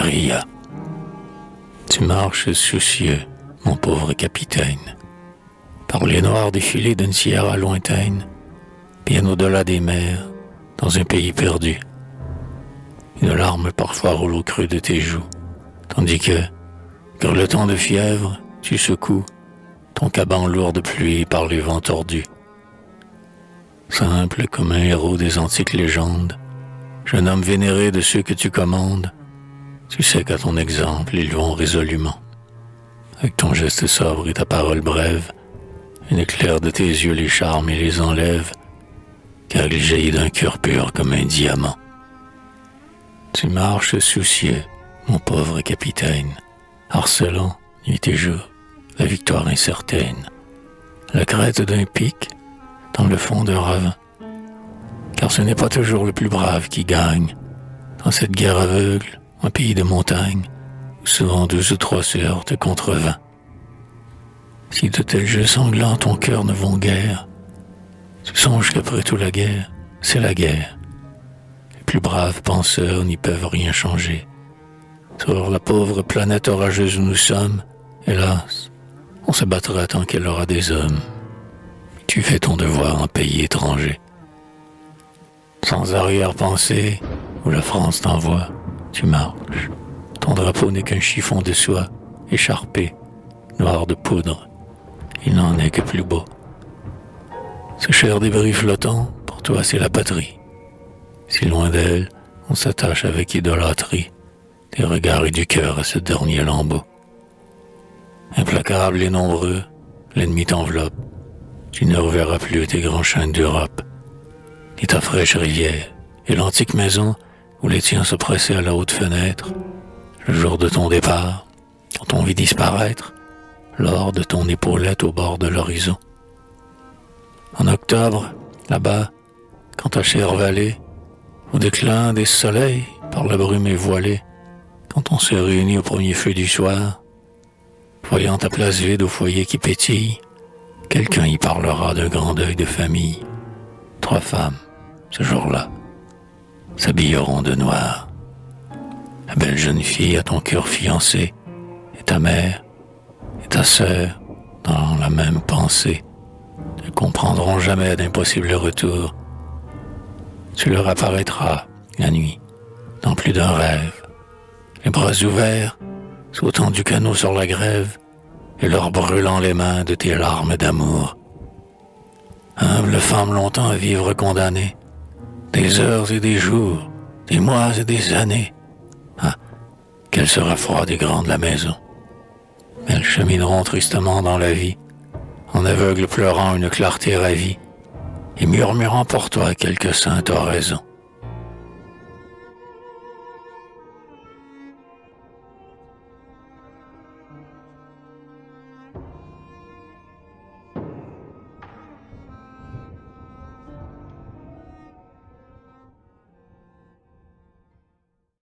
guérilla. Tu marches soucieux, mon pauvre capitaine, par les noirs défilés d'une sierra lointaine, bien au-delà des mers, dans un pays perdu. Une larme parfois roule au creux de tes joues, tandis que, grelottant de fièvre, tu secoues ton caban lourd de pluie par les vents tordus. Simple comme un héros des antiques légendes, jeune homme vénéré de ceux que tu commandes, tu sais qu'à ton exemple ils vont résolument. Avec ton geste sobre et ta parole brève, un éclair de tes yeux les charme et les enlève, car il jaillit d'un cœur pur comme un diamant. Tu marches soucieux, mon pauvre capitaine, harcelant, nuit et jour, la victoire incertaine, la crête d'un pic, dans le fond d'un ravin. Car ce n'est pas toujours le plus brave qui gagne, dans cette guerre aveugle, un pays de montagne, où souvent 2 ou 3 se heurtent contre 20. Si de tels jeux sanglants ton cœur ne vont guère, tu songes qu'après tout la guerre, c'est la guerre. Les plus braves penseurs n'y peuvent rien changer. Sur la pauvre planète orageuse où nous sommes, hélas, on se battra tant qu'elle aura des hommes. Tu fais ton devoir en pays étranger. Sans arrière-pensée, où la France t'envoie, tu marches. Ton drapeau n'est qu'un chiffon de soie, écharpé, noir de poudre. Il n'en est que plus beau. Ce cher débris flottant, pour toi c'est la patrie. Si loin d'elle, on s'attache avec idolâtrie, des regards et du cœur à ce dernier lambeau. Implacable et nombreux, l'ennemi t'enveloppe. Tu ne reverras plus tes grands chênes d'Europe, ni ta fraîche rivière, et l'antique maison où les tiens se pressaient à la haute fenêtre, le jour de ton départ, quand on vit disparaître l'or de ton épaulette au bord de l'horizon. En octobre, là-bas, quand ta chère vallée, au déclin des soleils, par la brume est voilée, quand on se réunit au premier feu du soir, voyant ta place vide au foyer qui pétille, quelqu'un y parlera d'un grand deuil de famille. 3 femmes, ce jour-là, s'habilleront de noir. La belle jeune fille à ton cœur fiancé, et ta mère, et ta sœur, dans la même pensée, ne comprendront jamais d'impossibles retours. Tu leur apparaîtras, la nuit, dans plus d'un rêve, les bras ouverts, sautant du canot sur la grève, et leur brûlant les mains de tes larmes d'amour. Humble femme longtemps à vivre condamnée, des heures et des jours, des mois et des années. Ah, qu'elle sera froide et grande la maison. Elles chemineront tristement dans la vie, en aveugles pleurant une clarté ravie, et murmurant pour toi quelques sainte oraison.